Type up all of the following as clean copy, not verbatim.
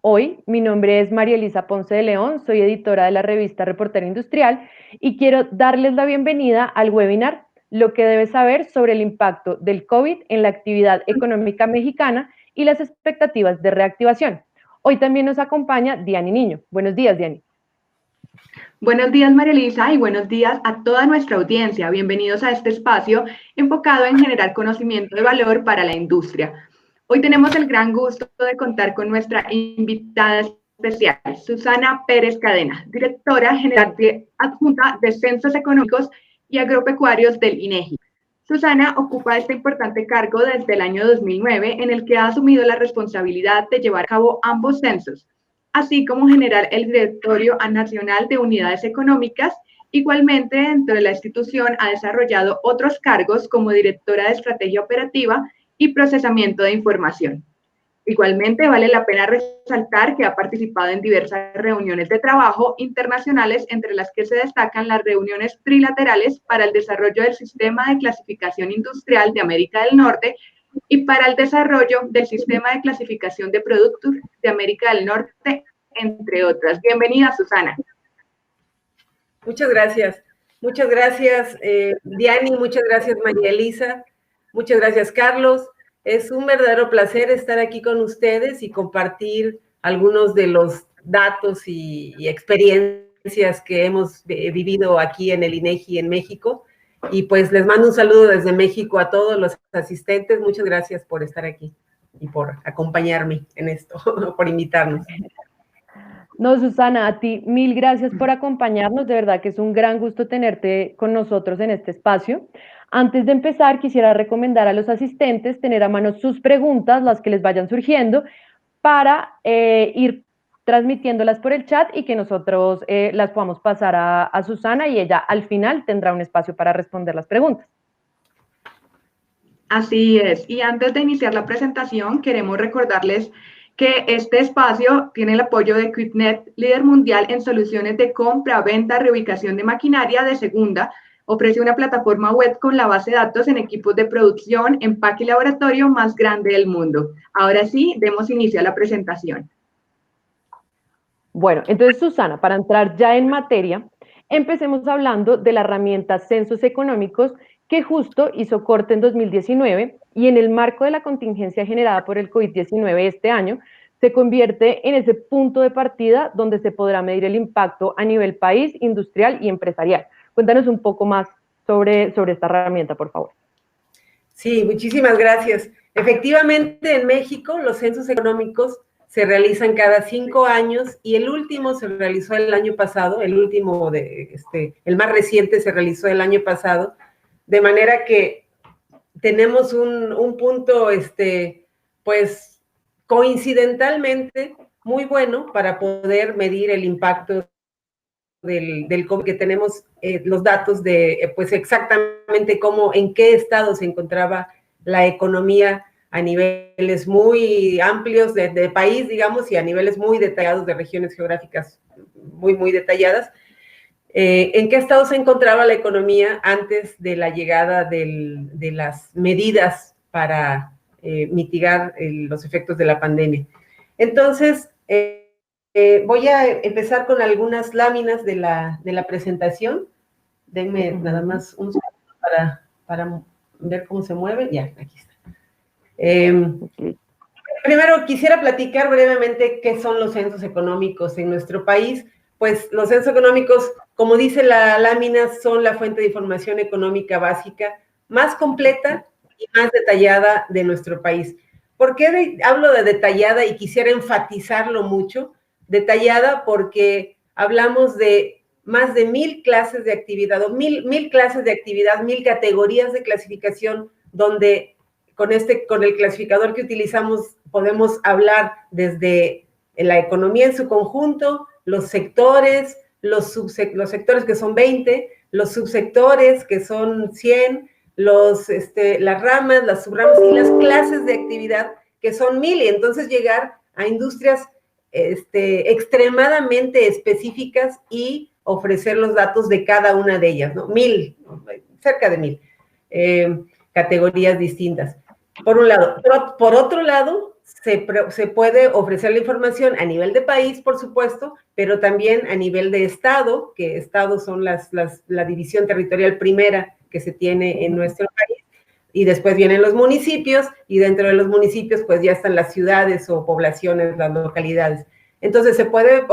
Hoy. Mi nombre es María Elisa Ponce de León, soy editora de la revista Reportera Industrial y quiero darles la bienvenida al webinar Lo que debes saber sobre el impacto del COVID en la actividad económica mexicana y las expectativas de reactivación. Hoy también nos acompaña Diany Niño. Buenos días, Diany. Buenos días, María Elisa, y buenos días a toda nuestra audiencia. Bienvenidos a este espacio enfocado en generar conocimiento de valor para la industria. Hoy tenemos el gran gusto de contar con nuestra invitada especial, Susana Pérez Cadena, directora general adjunta de Censos Económicos y Agropecuarios del INEGI. Susana ocupa este importante cargo desde el año 2009, en el que ha asumido la responsabilidad de llevar a cabo ambos censos, así como generar el Directorio Nacional de Unidades Económicas. Igualmente, dentro de la institución ha desarrollado otros cargos como directora de Estrategia Operativa y Procesamiento de Información. Igualmente, vale la pena resaltar que ha participado en diversas reuniones de trabajo internacionales, entre las que se destacan las reuniones trilaterales para el desarrollo del Sistema de Clasificación Industrial de América del Norte y para el desarrollo del Sistema de Clasificación de Productos de América del Norte, entre otras. Bienvenida, Susana. Muchas gracias. Muchas gracias, Diany, muchas gracias, María Elisa, muchas gracias, Carlos. Es un verdadero placer estar aquí con ustedes y compartir algunos de los datos y experiencias que hemos vivido aquí en el INEGI en México. Y pues les mando un saludo desde México a todos los asistentes. Muchas gracias por estar aquí y por acompañarme en esto, por invitarnos. No, Susana, a ti mil gracias por acompañarnos. De verdad que es un gran gusto tenerte con nosotros en este espacio. Antes de empezar, quisiera recomendar a los asistentes tener a mano sus preguntas, las que les vayan surgiendo, para ir transmitiéndolas por el chat y que nosotros las podamos pasar a Susana y ella al final tendrá un espacio para responder las preguntas. Así es. Y antes de iniciar la presentación, queremos recordarles que este espacio tiene el apoyo de Equipnet, líder mundial en soluciones de compra, venta, reubicación de maquinaria de segunda. Ofrece una plataforma web con la base de datos en equipos de producción, empaque y laboratorio más grande del mundo. Ahora sí, demos inicio a la presentación. Bueno, entonces, Susana, para entrar ya en materia, empecemos hablando de la herramienta Censos Económicos, que justo hizo corte en 2019 y en el marco de la contingencia generada por el COVID-19 este año, se convierte en ese punto de partida donde se podrá medir el impacto a nivel país, industrial y empresarial. Cuéntanos un poco más sobre esta herramienta, por favor. Sí, muchísimas gracias. Efectivamente, en México los censos económicos se realizan cada 5 años y el último se realizó el año pasado, el más reciente se realizó el año pasado, de manera que tenemos un punto, pues, coincidentalmente muy bueno para poder medir el impacto del COVID, que tenemos los datos de, pues, exactamente en qué estado se encontraba la economía a niveles muy amplios de país, digamos, y a niveles muy detallados de regiones geográficas muy, muy detalladas. ¿En qué estado se encontraba la economía antes de la llegada de las medidas para mitigar los efectos de la pandemia? Entonces, voy a empezar con algunas láminas de la presentación. Denme nada más un segundo para ver cómo se mueve. Ya, aquí está. Primero, quisiera platicar brevemente qué son los censos económicos en nuestro país. Pues los censos económicos, como dice la lámina, son la fuente de información económica básica más completa y más detallada de nuestro país. ¿Por qué hablo de detallada y quisiera enfatizarlo mucho? Detallada porque hablamos de más de 1000 clases de actividad, o mil clases de actividad, 1000 categorías de clasificación, donde con el clasificador que utilizamos podemos hablar desde la economía en su conjunto, los sectores, los sectores que son 20, los subsectores que son 100, las ramas, las subramas y las clases de actividad que son 1000, y entonces llegar a industrias extremadamente específicas y ofrecer los datos de cada una de ellas, ¿no? Cerca de 1000 categorías distintas. Por un lado. Por otro lado, se puede ofrecer la información a nivel de país, por supuesto, pero también a nivel de estado, que estados son la división territorial primera que se tiene en nuestro país, y después vienen los municipios, y dentro de los municipios pues ya están las ciudades o poblaciones, las localidades. Entonces se puede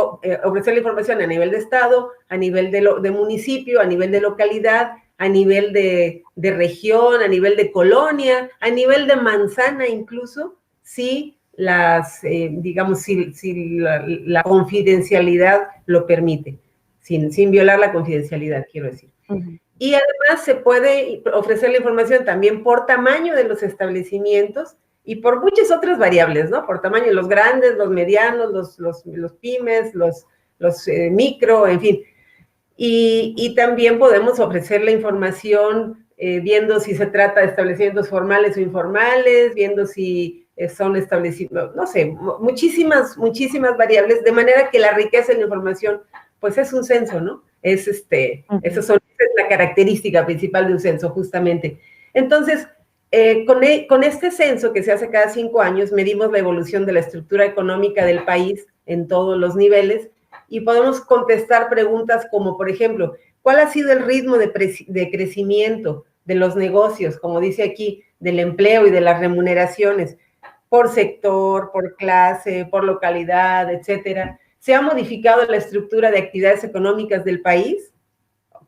ofrecer la información a nivel de estado, a nivel de municipio, a nivel de localidad, a nivel de región, a nivel de colonia, a nivel de manzana incluso, si digamos, si la confidencialidad lo permite, sin violar la confidencialidad, quiero decir. Uh-huh. Y además se puede ofrecer la información también por tamaño de los establecimientos y por muchas otras variables, ¿no? Por tamaño, los grandes, los medianos, los pymes, los micro, en fin. Y también podemos ofrecer la información viendo si se trata de establecimientos formales o informales, viendo si son establecimientos, no sé, muchísimas variables, de manera que la riqueza de la información, pues es un censo, ¿no? Esa es la característica principal de un censo, justamente. Entonces, con este censo que se hace cada 5 años, medimos la evolución de la estructura económica del país en todos los niveles y podemos contestar preguntas como, por ejemplo, ¿cuál ha sido el ritmo de crecimiento de los negocios, como dice aquí, del empleo y de las remuneraciones, por sector, por clase, por localidad, etcétera? ¿Se ha modificado la estructura de actividades económicas del país?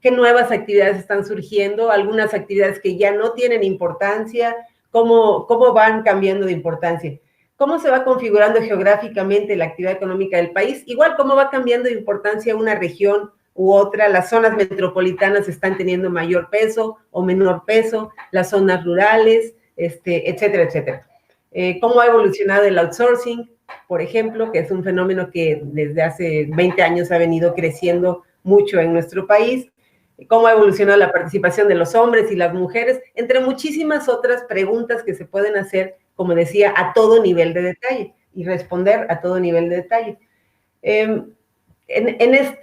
¿Qué nuevas actividades están surgiendo? ¿Algunas actividades que ya no tienen importancia? ¿Cómo van cambiando de importancia? ¿Cómo se va configurando geográficamente la actividad económica del país? Igual, ¿cómo va cambiando de importancia una región u otra? Las zonas metropolitanas están teniendo mayor peso o menor peso, las zonas rurales, etcétera, etcétera. ¿Cómo ha evolucionado el outsourcing, por ejemplo, que es un fenómeno que desde hace 20 años ha venido creciendo mucho en nuestro país? ¿Cómo ha evolucionado la participación de los hombres y las mujeres? Entre muchísimas otras preguntas que se pueden hacer, como decía, a todo nivel de detalle y responder a todo nivel de detalle.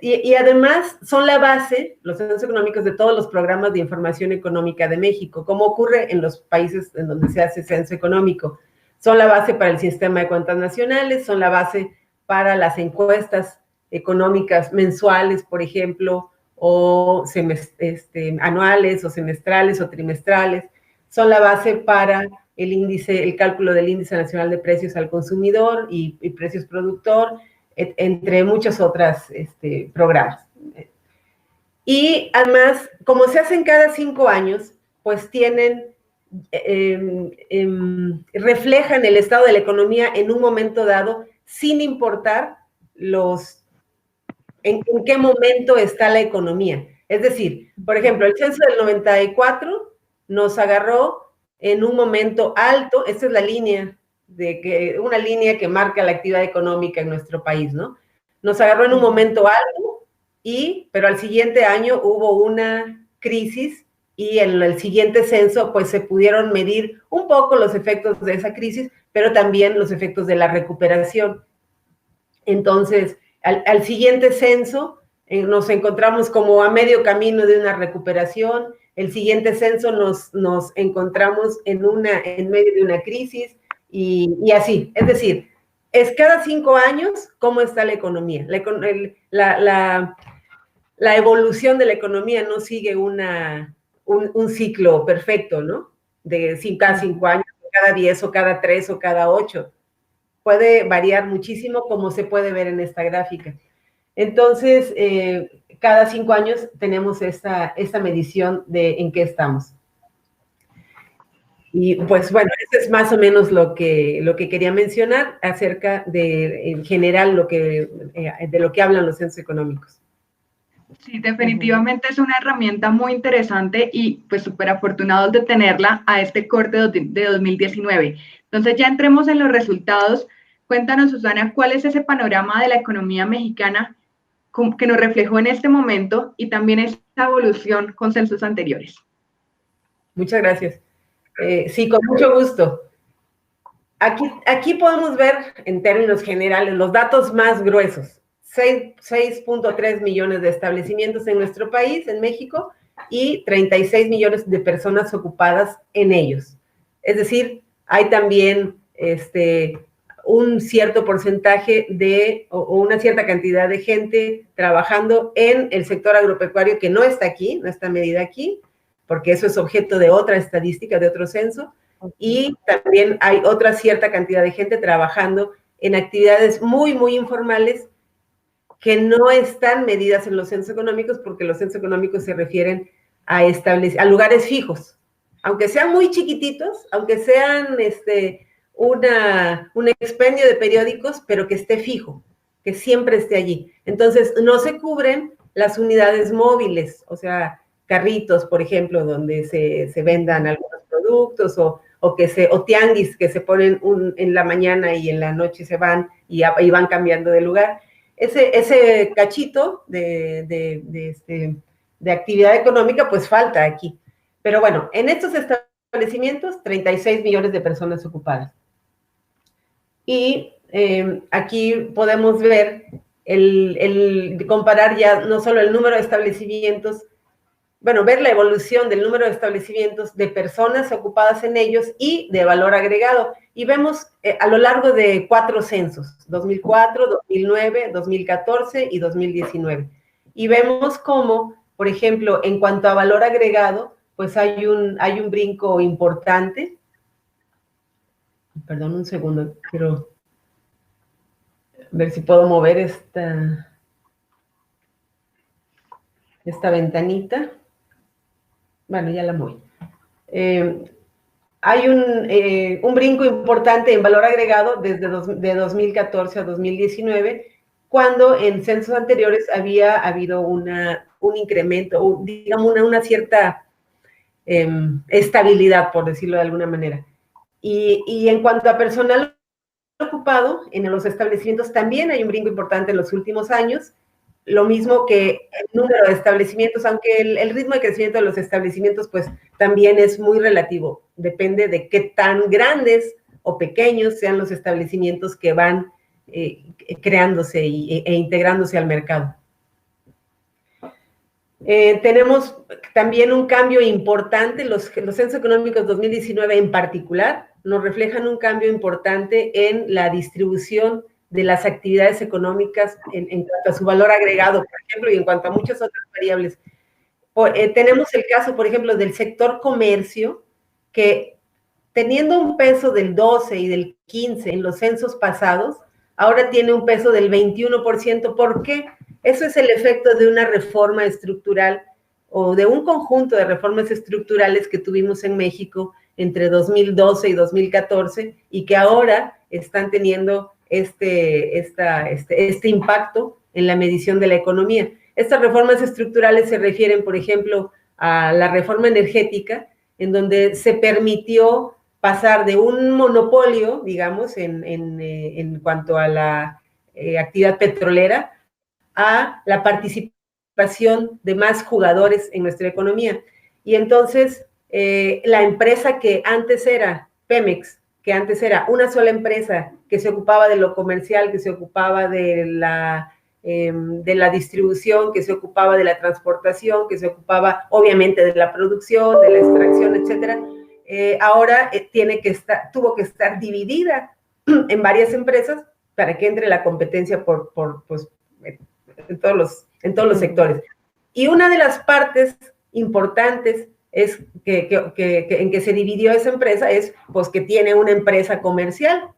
Y además son la base, los censos económicos, de todos los programas de información económica de México, como ocurre en los países en donde se hace censo económico. Son la base para el sistema de cuentas nacionales, son la base para las encuestas económicas mensuales, por ejemplo, o anuales, o semestrales, o trimestrales. Son la base para el cálculo del índice nacional de precios al consumidor y precios productor, entre muchos otros programas. Y además, como se hacen cada 5 años, pues reflejan el estado de la economía en un momento dado, sin importar en qué momento está la economía. Es decir, por ejemplo, el censo del 94 nos agarró en un momento alto. Esta es la línea, una línea que marca la actividad económica en nuestro país, ¿no? Nos agarró en un momento alto, pero al siguiente año hubo una crisis y en el siguiente censo pues se pudieron medir un poco los efectos de esa crisis, pero también los efectos de la recuperación. Entonces, al siguiente censo nos encontramos como a medio camino de una recuperación. El siguiente censo nos encontramos en medio de una crisis y así. Es decir, es cada 5 años cómo está la economía. La evolución de la economía no sigue un ciclo perfecto, ¿no? De cada 5 años, cada 10 o cada 3 o cada 8. Puede variar muchísimo, como se puede ver en esta gráfica. Entonces, cada 5 años tenemos esta medición de en qué estamos. Y pues bueno, eso es más o menos lo que quería mencionar acerca de, en general, de lo que hablan los censos económicos. Sí, definitivamente es una herramienta muy interesante y pues súper afortunados de tenerla a este corte de 2019. Entonces ya entremos en los resultados. Cuéntanos, Susana, ¿cuál es ese panorama de la economía mexicana que nos reflejó en este momento y también esta evolución con censos anteriores? Muchas gracias. Sí, con mucho gusto. Aquí podemos ver en términos generales los datos más gruesos. 6.3 millones de establecimientos en nuestro país, en México, y 36 millones de personas ocupadas en ellos. Es decir, hay también un cierto porcentaje o una cierta cantidad de gente trabajando en el sector agropecuario que no está aquí, no está medida aquí, porque eso es objeto de otra estadística, de otro censo, y también hay otra cierta cantidad de gente trabajando en actividades muy, muy informales que no están medidas en los censos económicos, porque los censos económicos se refieren a lugares fijos, aunque sean muy chiquititos, aunque sean un expendio de periódicos, pero que esté fijo, que siempre esté allí. Entonces, no se cubren las unidades móviles, o sea, carritos, por ejemplo, donde se vendan algunos productos, o tianguis que se ponen en la mañana y en la noche se van y van cambiando de lugar. Ese cachito de actividad económica, pues falta aquí. Pero bueno, en estos establecimientos, 36 millones de personas ocupadas. Y aquí podemos ver, comparar ya no solo el número de establecimientos, bueno, ver la evolución del número de establecimientos, de personas ocupadas en ellos y de valor agregado. Y vemos a lo largo de 4 censos, 2004, 2009, 2014 y 2019. Y vemos cómo, por ejemplo, en cuanto a valor agregado, pues hay un brinco importante. Perdón, un segundo, quiero ver si puedo mover esta ventanita. Bueno, ya la moví. Hay un brinco importante en valor agregado desde de 2014 a 2019, cuando en censos anteriores había habido un incremento, digamos una cierta estabilidad, por decirlo de alguna manera. Y en cuanto a personal ocupado en los establecimientos, también hay un brinco importante en los últimos años, lo mismo que el número de establecimientos, aunque el ritmo de crecimiento de los establecimientos pues también es muy relativo, depende de qué tan grandes o pequeños sean los establecimientos que van creándose e integrándose al mercado. Tenemos también un cambio importante, los censos económicos 2019 en particular nos reflejan un cambio importante en la distribución de las actividades económicas en cuanto a su valor agregado, por ejemplo, y en cuanto a muchas otras variables. Tenemos el caso, por ejemplo, del sector comercio, que teniendo un peso del 12 y del 15 en los censos pasados, ahora tiene un peso del 21%. ¿Por qué? Eso es el efecto de una reforma estructural o de un conjunto de reformas estructurales que tuvimos en México entre 2012 y 2014 y que ahora están teniendo este impacto en la medición de la economía. Estas reformas estructurales se refieren, por ejemplo, a la reforma energética, en donde se permitió pasar de un monopolio, digamos, en cuanto a la actividad petrolera, a la participación de más jugadores en nuestra economía. Y entonces, la empresa que antes era Pemex, que antes era una sola empresa que se ocupaba de lo comercial, que se ocupaba de la distribución, que se ocupaba de la transportación, que se ocupaba obviamente de la producción, de la extracción, etcétera, ahora tuvo que estar dividida en varias empresas para que entre la competencia pues, en todos los sectores. Y una de las partes importantes es en que se dividió esa empresa es pues que tiene una empresa comercial,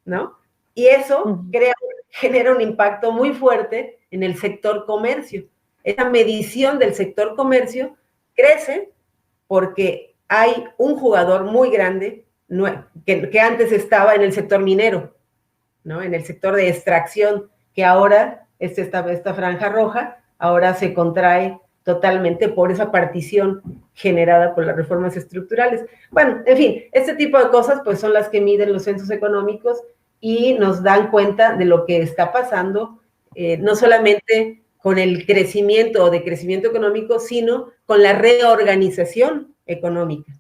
¿no? Y eso genera un impacto muy fuerte en el sector comercio. Esa medición del sector comercio crece porque hay un jugador muy grande que antes estaba en el sector minero, ¿no? En el sector de extracción, que ahora, esta franja roja, ahora se contrae totalmente por esa partición generada por las reformas estructurales. Bueno, en fin, este tipo de cosas pues son las que miden los censos económicos y nos dan cuenta de lo que está pasando, no solamente con el crecimiento o decrecimiento económico, sino con la reorganización económica,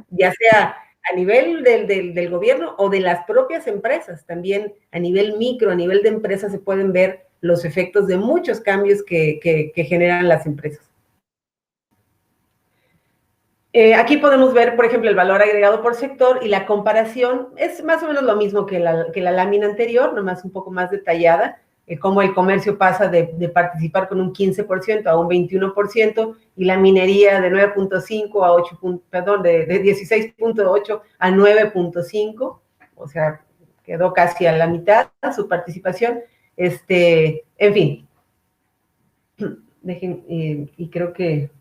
ya sea a nivel del gobierno o de las propias empresas, también a nivel micro, a nivel de empresas se pueden ver los efectos de muchos cambios que generan las empresas. Aquí podemos ver, por ejemplo, el valor agregado por sector y la comparación es más o menos lo mismo que la lámina anterior, nomás un poco más detallada, cómo el comercio pasa de participar con un 15% a un 21% y la minería de 9.5 a 8, perdón, de 16.8 a 9.5, o sea, quedó casi a la mitad su participación. En fin, dejen, y creo que...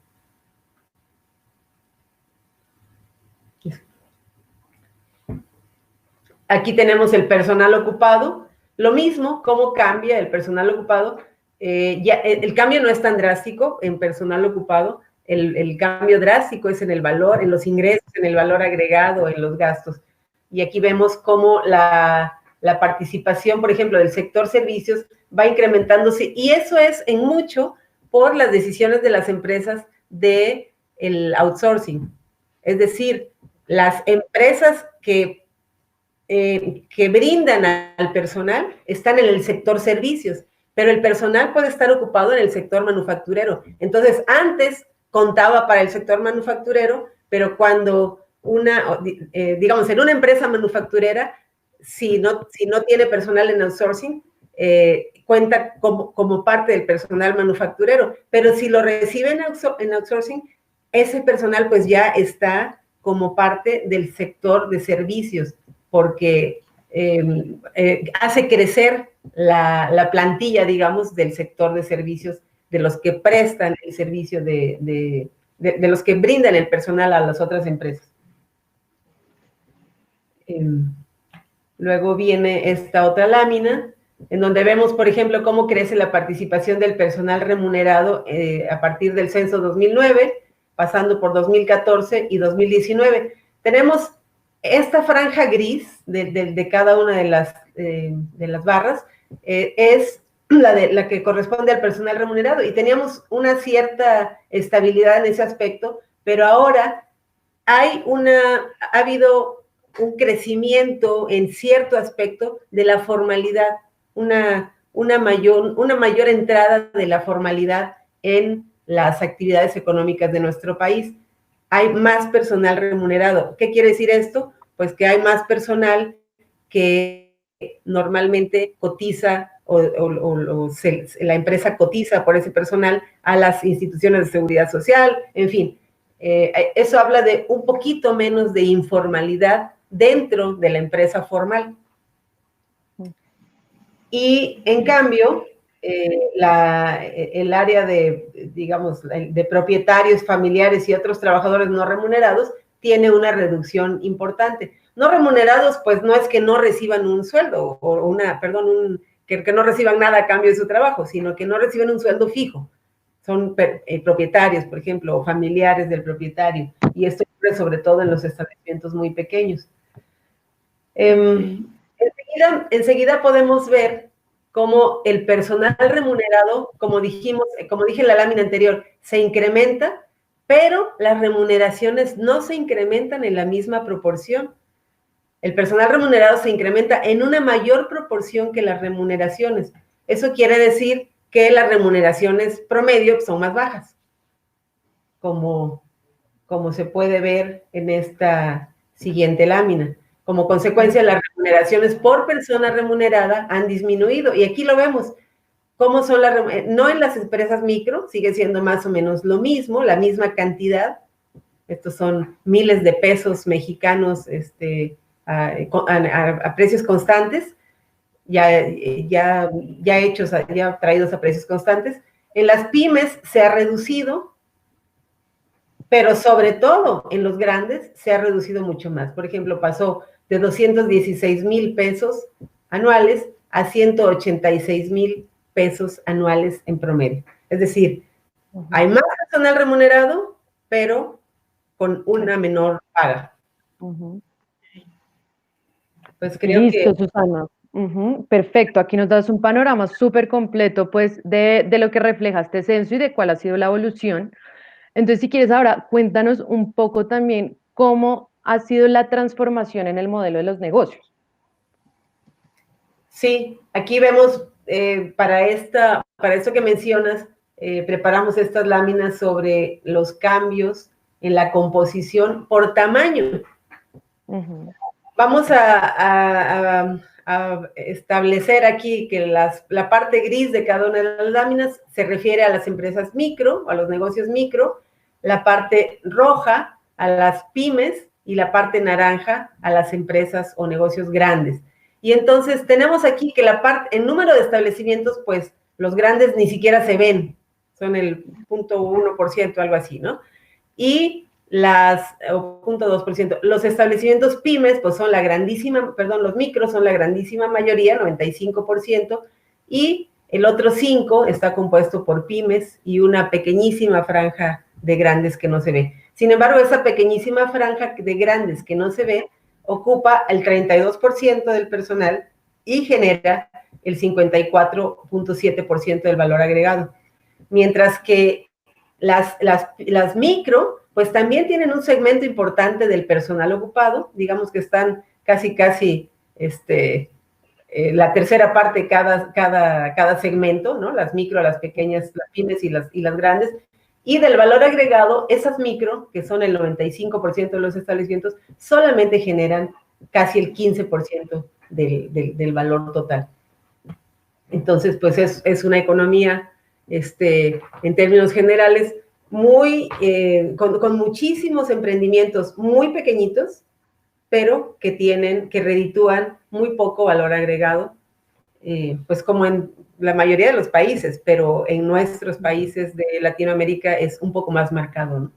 Aquí tenemos el personal ocupado, lo mismo, cómo cambia el personal ocupado. El cambio no es tan drástico en personal ocupado, el cambio drástico es en el valor, en los ingresos, en el valor agregado, en los gastos. Y aquí vemos cómo la participación, por ejemplo, del sector servicios va incrementándose, y eso es en mucho por las decisiones de las empresas del outsourcing. Es decir, las empresas que brindan al personal están en el sector servicios, pero el personal puede estar ocupado en el sector manufacturero. Entonces, antes contaba para el sector manufacturero, pero cuando digamos, en una empresa manufacturera, si no tiene personal en outsourcing, cuenta como parte del personal manufacturero, pero si lo recibe en outsourcing, ese personal pues ya está como parte del sector de servicios, porque hace crecer la plantilla, digamos, del sector de servicios, de los que prestan el servicio, de los que brindan el personal a las otras empresas. Luego viene esta otra lámina, en donde vemos, por ejemplo, cómo crece la participación del personal remunerado a partir del censo 2009, pasando por 2014 y 2019. Tenemos esta franja gris de cada una de las barras, es la que corresponde al personal remunerado, y teníamos una cierta estabilidad en ese aspecto, pero ahora ha habido un crecimiento en cierto aspecto de la formalidad, una mayor entrada de la formalidad en las actividades económicas de nuestro país. Hay más personal remunerado. ¿Qué quiere decir esto? Pues que hay más personal que normalmente cotiza la empresa cotiza por ese personal a las instituciones de seguridad social, en fin. Eso habla de un poquito menos de informalidad dentro de la empresa formal. Y en cambio, el área de, digamos, de propietarios, familiares y otros trabajadores no remunerados tiene una reducción importante. No remunerados, pues no es que no reciban un sueldo, o que no reciban nada a cambio de su trabajo, sino que no reciben un sueldo fijo. Son propietarios, por ejemplo, o familiares del propietario, y esto ocurre sobre todo en los establecimientos muy pequeños. Enseguida podemos ver cómo el personal remunerado, como dije en la lámina anterior, se incrementa, pero las remuneraciones no se incrementan en la misma proporción. El personal remunerado se incrementa en una mayor proporción que las remuneraciones. Eso quiere decir que las remuneraciones promedio son más bajas, como se puede ver en esta siguiente lámina. Como consecuencia, las remuneraciones por persona remunerada han disminuido. Y aquí lo vemos, cómo son no en las empresas micro, sigue siendo más o menos lo mismo, la misma cantidad. Estos son miles de pesos mexicanos a precios constantes, ya traídos a precios constantes. En las pymes se ha reducido, pero sobre todo en los grandes se ha reducido mucho más. Por ejemplo, pasó de 216,000 pesos anuales a 186,000 pesos anuales en promedio. Es decir, hay más personal remunerado, pero con una menor paga. Pues creo Listo, Susana. Perfecto, aquí nos das un panorama súper completo, pues, de lo que refleja este censo y de cuál ha sido la evolución. Entonces, si quieres ahora, cuéntanos un poco también cómo ha sido la transformación en el modelo de los negocios. Sí, aquí vemos, para esto que mencionas, preparamos estas láminas sobre los cambios en la composición por tamaño. Ujú. Vamos a establecer aquí que la parte gris de cada una de las láminas se refiere a las empresas micro, a los negocios micro, la parte roja a las pymes y la parte naranja a las empresas o negocios grandes. Y entonces tenemos aquí que el número de establecimientos, pues los grandes ni siquiera se ven, son el 0.1%, algo así, ¿no? Y o 0.2%. Los establecimientos pymes, pues son los micros son la grandísima mayoría, 95%, y el otro 5% está compuesto por pymes y una pequeñísima franja de grandes que no se ve. Sin embargo, esa pequeñísima franja de grandes que no se ve ocupa el 32% del personal y genera el 54.7% del valor agregado. Mientras que las micro, pues también tienen un segmento importante del personal ocupado, digamos que están casi la tercera parte cada segmento, ¿no? Las micro, las pequeñas, las pymes y las grandes, y del valor agregado, esas micro, que son el 95% de los establecimientos, solamente generan casi el 15% del valor total. Entonces, pues es una economía, en términos generales, con muchísimos emprendimientos muy pequeñitos, pero que reditúan muy poco valor agregado, pues como en la mayoría de los países, pero en nuestros países de Latinoamérica es un poco más marcado, ¿no?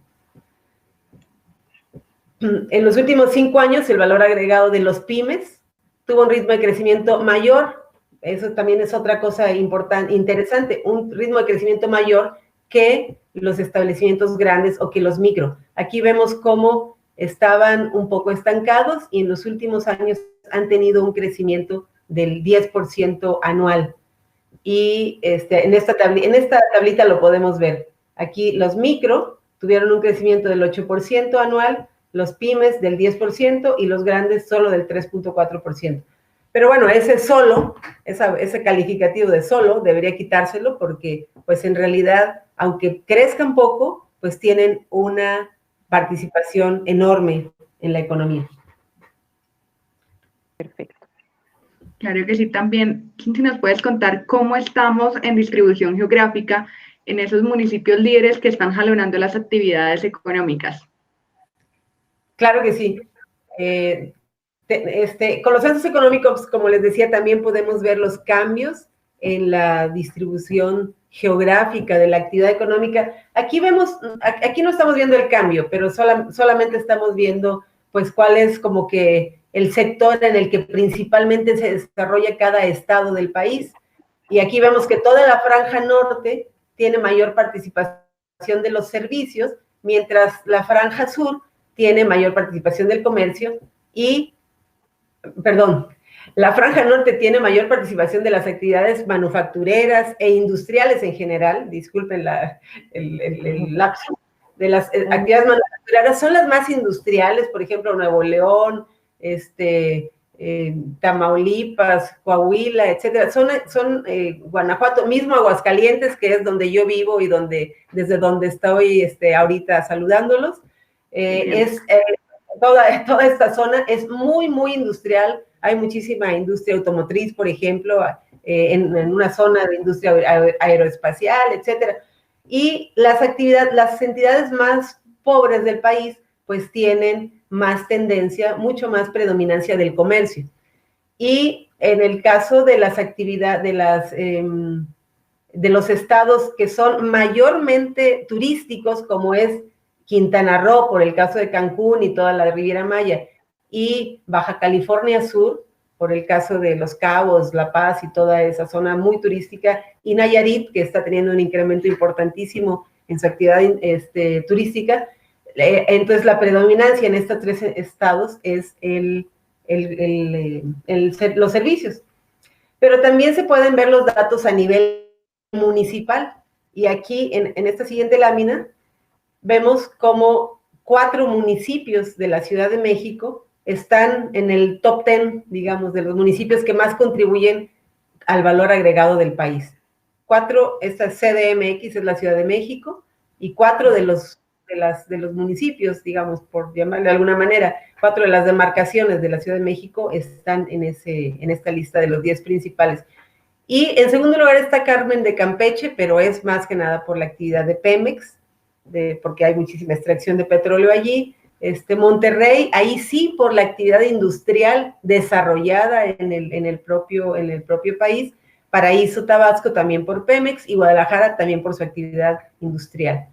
En los últimos 5 años, el valor agregado de los pymes tuvo un ritmo de crecimiento mayor. Eso también es otra cosa interesante, un ritmo de crecimiento mayor que los establecimientos grandes o que los micro. Aquí vemos cómo estaban un poco estancados y en los últimos años han tenido un crecimiento del 10% anual. Y en esta tablita lo podemos ver. Aquí los micro tuvieron un crecimiento del 8% anual, los pymes del 10% y los grandes solo del 3.4%. Pero bueno, ese calificativo de solo debería quitárselo porque pues en realidad, aunque crezcan poco, pues tienen una participación enorme en la economía. Perfecto. Claro que sí, también, si nos puedes contar cómo estamos en distribución geográfica en esos municipios líderes que están jalonando las actividades económicas. Claro que sí. Con los censos económicos, como les decía, también podemos ver los cambios en la distribución geográfica de la actividad económica. Aquí no estamos viendo el cambio, pero solamente estamos viendo, pues, cuál es como que el sector en el que principalmente se desarrolla cada estado del país. Y aquí vemos que toda la franja norte tiene mayor participación de los servicios, mientras la franja sur tiene mayor participación del comercio la franja norte tiene mayor participación de las actividades manufactureras e industriales en general, disculpen el lapso, de las actividades manufactureras son las más industriales, por ejemplo, Nuevo León, Tamaulipas, Coahuila, etcétera, son Guanajuato, mismo Aguascalientes, que es donde yo vivo y desde donde estoy ahorita saludándolos, toda esta zona es muy, muy industrial. Hay muchísima industria automotriz, por ejemplo, en una zona de industria aeroespacial, etcétera. Y las entidades más pobres del país, pues tienen más tendencia, mucho más predominancia del comercio. Y en el caso de las actividades, de los estados que son mayormente turísticos, como es Quintana Roo, por el caso de Cancún y toda la Riviera Maya, y Baja California Sur, por el caso de Los Cabos, La Paz y toda esa zona muy turística, y Nayarit, que está teniendo un incremento importantísimo en su actividad turística. Entonces, la predominancia en estos 3 estados es los servicios. Pero también se pueden ver los datos a nivel municipal, y aquí, en esta siguiente lámina, vemos cómo 4 municipios de la Ciudad de México están en el top 10, digamos, de los municipios que más contribuyen al valor agregado del país. 4, esta CDMX es la Ciudad de México, y 4 de los de los municipios, digamos, por llamarle de alguna manera, 4 de las demarcaciones de la Ciudad de México están en esta lista de los 10 principales. Y en segundo lugar está Carmen de Campeche, pero es más que nada por la actividad de Pemex, porque hay muchísima extracción de petróleo allí. Monterrey, ahí sí por la actividad industrial desarrollada en el propio país. Paraíso, Tabasco, también por Pemex, y Guadalajara también por su actividad industrial.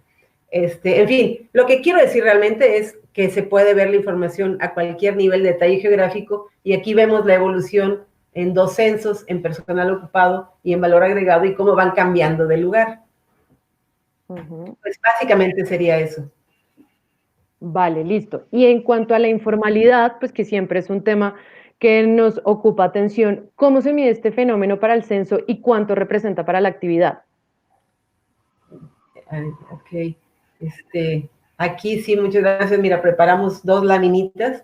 En fin, lo que quiero decir realmente es que se puede ver la información a cualquier nivel de detalle geográfico, y aquí vemos la evolución en 2 censos, en personal ocupado y en valor agregado, y cómo van cambiando de lugar. Pues básicamente sería eso. Vale, listo. Y en cuanto a la informalidad, pues que siempre es un tema que nos ocupa atención, ¿cómo se mide este fenómeno para el censo y cuánto representa para la actividad? Ok. Aquí sí, muchas gracias. Mira, preparamos 2 laminitas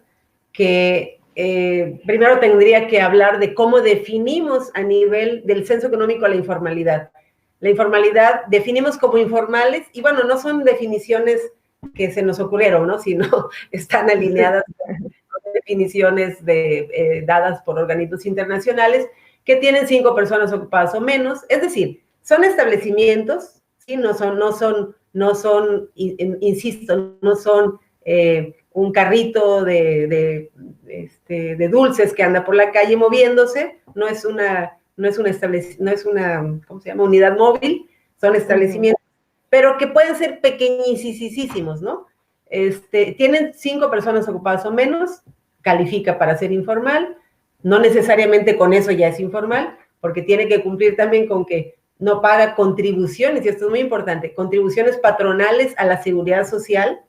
que primero tendría que hablar de cómo definimos a nivel del censo económico a la informalidad. La informalidad definimos como informales, y bueno, no son definiciones que se nos ocurrieron, ¿no? Sino están alineadas con definiciones dadas por organismos internacionales que tienen 5 personas ocupadas o menos. Es decir, son establecimientos, ¿sí? No son, insisto, no son un carrito de dulces que anda por la calle moviéndose, no es una ¿cómo se llama? Unidad móvil, son establecimientos, pero que pueden ser pequeñísimos, ¿no? Tienen 5 personas ocupadas o menos, califica para ser informal, no necesariamente con eso ya es informal, porque tiene que cumplir también con que no paga contribuciones, y esto es muy importante, contribuciones patronales a la seguridad social.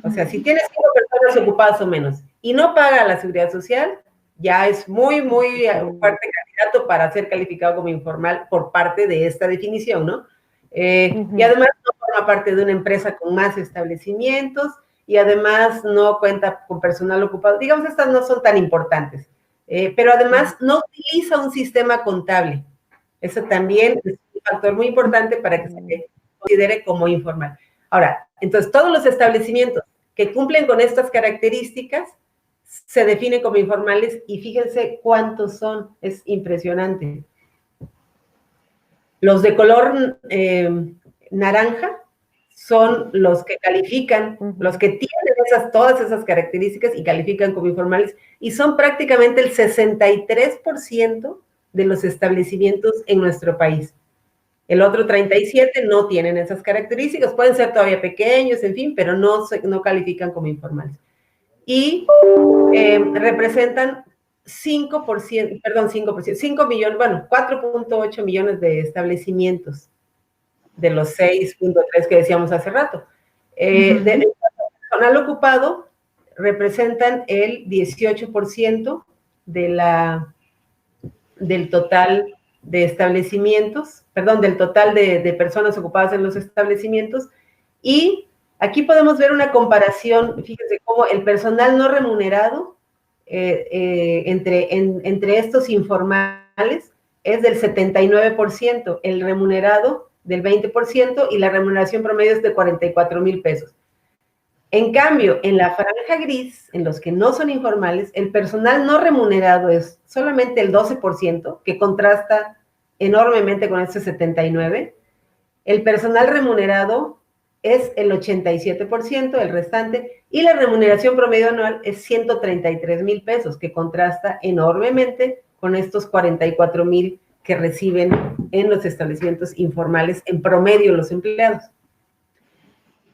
O sea, si tienes 5 personas ocupadas o menos y no paga a la seguridad social, ya es muy fuerte candidato para ser calificado como informal por parte de esta definición, ¿no? Y además no forma parte de una empresa con más establecimientos, y además no cuenta con personal ocupado. Digamos, estas no son tan importantes, pero además no utiliza un sistema contable. Eso también es un factor muy importante para que se considere como informal. Ahora, entonces, todos los establecimientos que cumplen con estas características se definen como informales, y fíjense cuántos son, es impresionante. Los de color naranja son los que califican, los que tienen todas esas características y califican como informales, y son prácticamente el 63% de los establecimientos en nuestro país. El otro 37% no tienen esas características, pueden ser todavía pequeños, en fin, pero no califican como informales. Y representan 4.8 millones de establecimientos de los 6.3 que decíamos hace rato. De personal ocupado representan el 18% del total de establecimientos, del total de personas ocupadas en los establecimientos. Y aquí podemos ver una comparación, fíjense cómo el personal no remunerado entre estos informales es del 79%, el remunerado del 20%, y la remuneración promedio es de 44,000 pesos. En cambio, en la franja gris, en los que no son informales, el personal no remunerado es solamente el 12%, que contrasta enormemente con este 79%. El personal remunerado es el 87%, el restante, y la remuneración promedio anual es 133,000 pesos, que contrasta enormemente con estos 44,000 que reciben en los establecimientos informales en promedio los empleados.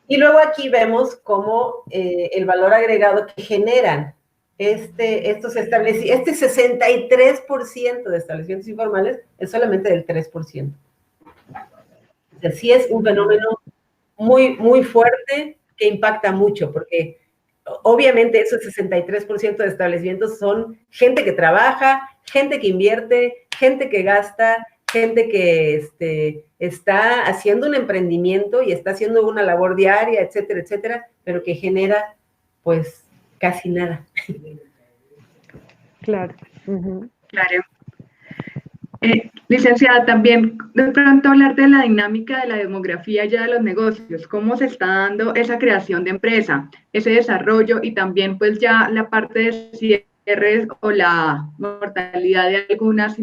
Y luego aquí vemos cómo el valor agregado que generan este 63% de establecimientos informales es solamente del 3%. O sea, sí es un fenómeno muy fuerte que impacta mucho, porque obviamente esos 63% de establecimientos son gente que trabaja, gente que invierte, gente que gasta, gente que está haciendo un emprendimiento y está haciendo una labor diaria, etcétera, etcétera, pero que genera, pues, casi nada. Claro. Claro. Licenciada, también de pronto hablar de la dinámica de la demografía ya de los negocios, cómo se está dando esa creación de empresa, ese desarrollo y también pues ya la parte de cierres o la mortalidad de algunas,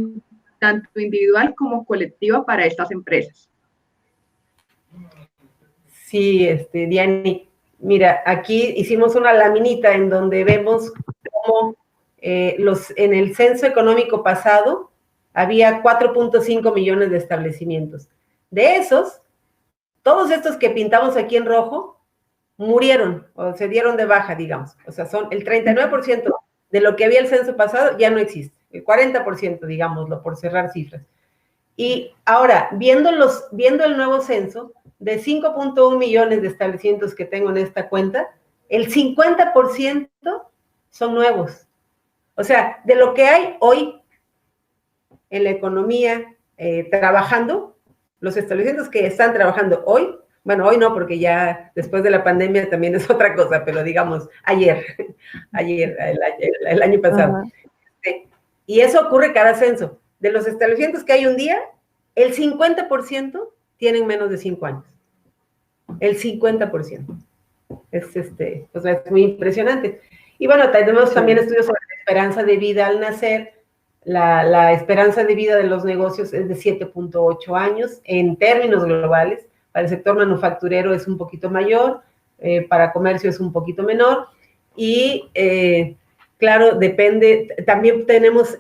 tanto individual como colectiva para estas empresas. Sí, Diani, mira, aquí hicimos una laminita en donde vemos cómo en el censo económico pasado había 4.5 millones de establecimientos. De esos, todos estos que pintamos aquí en rojo murieron o se dieron de baja, digamos. O sea, son el 39% de lo que había el censo pasado ya no existe. El 40%, digámoslo, por cerrar cifras. Y ahora, viendo el nuevo censo, de 5.1 millones de establecimientos que tengo en esta cuenta, el 50% son nuevos. O sea, de lo que hay hoy en la economía trabajando, los establecimientos que están trabajando hoy, bueno, hoy no, porque ya después de la pandemia también es otra cosa, pero digamos, el año pasado. Y eso ocurre cada censo. De los establecimientos que hay un día, el 50% tienen menos de 5 años. El 50%. O sea, es muy impresionante. Y bueno, tenemos también estudios sobre la esperanza de vida al nacer. La esperanza de vida de los negocios es de 7.8 años en términos globales. Para el sector manufacturero es un poquito mayor, para comercio es un poquito menor. Y claro, depende, también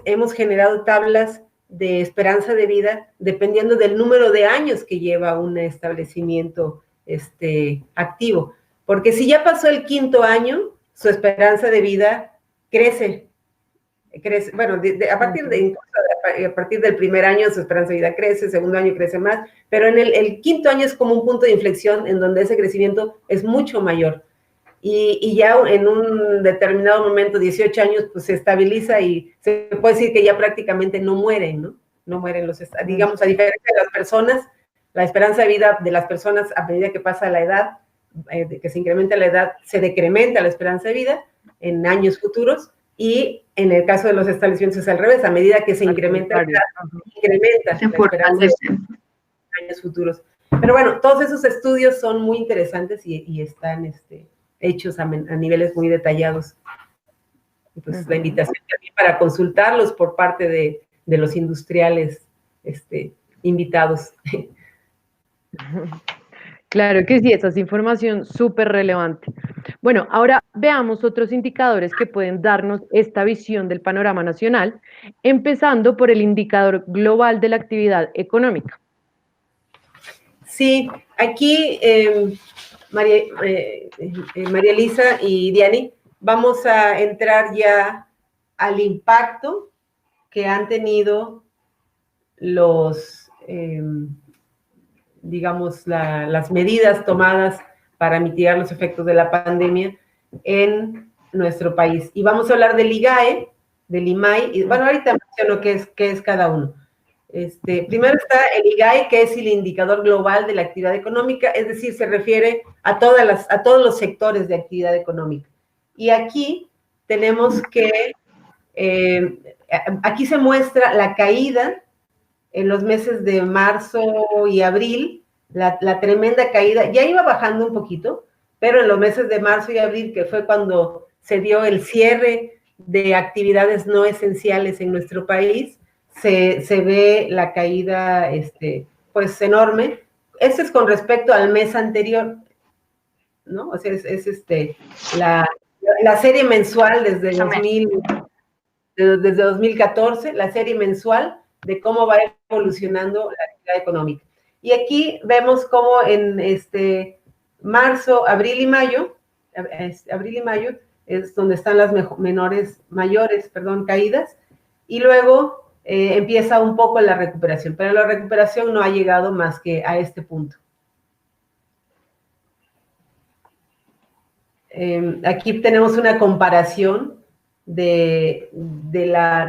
hemos generado tablas de esperanza de vida dependiendo del número de años que lleva un establecimiento activo. Porque si ya pasó el 5º año, su esperanza de vida crece. Bueno, a partir del primer año su esperanza de vida crece, segundo año crece más, pero en el 5º año es como un punto de inflexión en donde ese crecimiento es mucho mayor. Y ya en un determinado momento, 18 años, pues se estabiliza y se puede decir que ya prácticamente no mueren, ¿no? No mueren digamos, a diferencia de las personas, la esperanza de vida de las personas a medida que pasa la edad, que se incrementa la edad, se decrementa la esperanza de vida en años futuros, y en el caso de los establecimientos es al revés, a medida que se incrementa la edad, incrementa la esperanza de vida en años futuros. Pero bueno, todos esos estudios son muy interesantes y están hechos a niveles muy detallados. Y pues la invitación también para consultarlos por parte de los industriales invitados. Claro que sí, esa es información súper relevante. Bueno, ahora veamos otros indicadores que pueden darnos esta visión del panorama nacional, empezando por el indicador global de la actividad económica. Sí, aquí María Elisa y Diani, vamos a entrar ya al impacto que han tenido digamos, las medidas tomadas para mitigar los efectos de la pandemia en nuestro país. Y vamos a hablar del IGAE, del IMAI, y bueno, ahorita menciono qué es cada uno. Primero está el IGAE, que es el indicador global de la actividad económica, es decir, se refiere a todos los sectores de actividad económica. Y aquí tenemos que, aquí se muestra la caída en los meses de marzo y abril, la tremenda caída, ya iba bajando un poquito, pero en los meses de marzo y abril, que fue cuando se dio el cierre de actividades no esenciales en nuestro país, se ve la caída, pues, enorme. Esto es con respecto al mes anterior, ¿no? O sea, la serie mensual desde 2014, la serie mensual de cómo va evolucionando la actividad económica. Y aquí vemos cómo en marzo, abril y mayo es donde están las mayores caídas, y luego empieza un poco la recuperación, pero la recuperación no ha llegado más que a este punto. Aquí tenemos una comparación de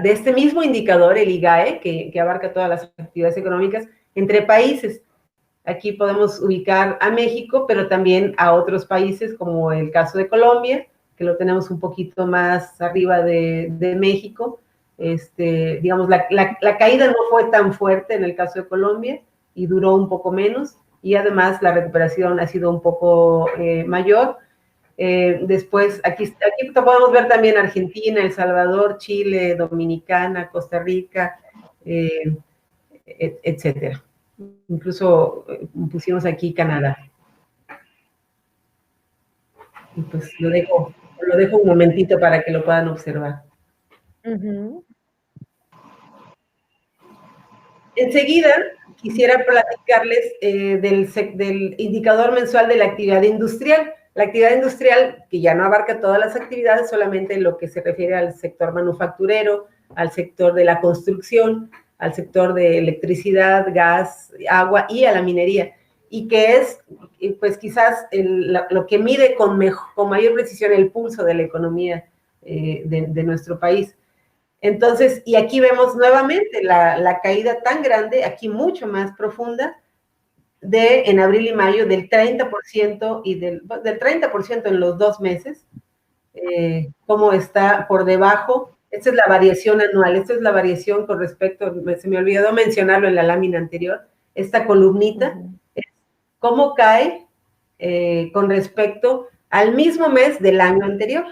este mismo indicador, el IGAE, que abarca todas las actividades económicas, entre países. Aquí podemos ubicar a México, pero también a otros países, como el caso de Colombia, que lo tenemos un poquito más arriba de México, digamos, la caída no fue tan fuerte en el caso de Colombia y duró un poco menos, y además la recuperación ha sido un poco mayor. Después, aquí podemos ver también Argentina, El Salvador, Chile, Dominicana, Costa Rica, etcétera. Incluso pusimos aquí Canadá. Y pues lo dejo un momentito para que lo puedan observar. Enseguida quisiera platicarles del indicador mensual de la actividad industrial. La actividad industrial, que ya no abarca todas las actividades, solamente lo que se refiere al sector manufacturero, al sector de la construcción, al sector de electricidad, gas, agua y a la minería. Y que es, pues quizás, lo que mide con mayor precisión el pulso de la economía de nuestro país. Entonces, y aquí vemos nuevamente la caída tan grande, aquí mucho más profunda, en abril y mayo del 30% y del 30% en los 2 meses, cómo está por debajo. Esta es la variación anual, esta es la variación con respecto, se me olvidó mencionarlo en la lámina anterior, esta columnita, es cómo cae con respecto al mismo mes del año anterior.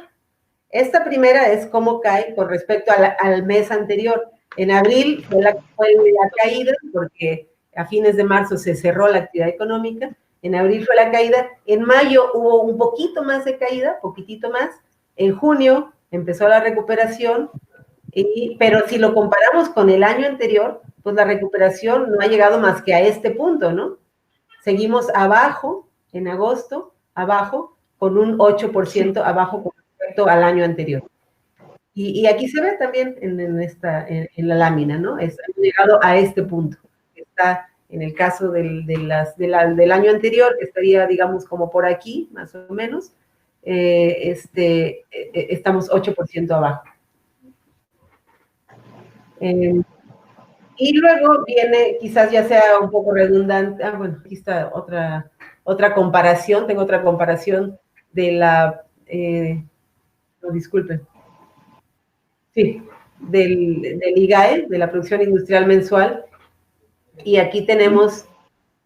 Esta primera es cómo cae con respecto al mes anterior. En abril fue la caída, porque a fines de marzo se cerró la actividad económica. En abril fue la caída. En mayo hubo un poquito más de caída, poquitito más. En junio empezó la recuperación, pero si lo comparamos con el año anterior, pues la recuperación no ha llegado más que a este punto, ¿no? Seguimos abajo, en agosto, abajo, con un 8% abajo con respecto al año anterior. Y aquí se ve también en la lámina, ¿no? Ha llegado a este punto. Está en el caso del año anterior, estaría, digamos, como por aquí, más o menos. Estamos 8% abajo. Y luego viene, quizás ya sea un poco redundante, bueno, aquí está otra comparación, tengo otra comparación de no, disculpen, sí, del IGAE, de la producción industrial mensual, y aquí tenemos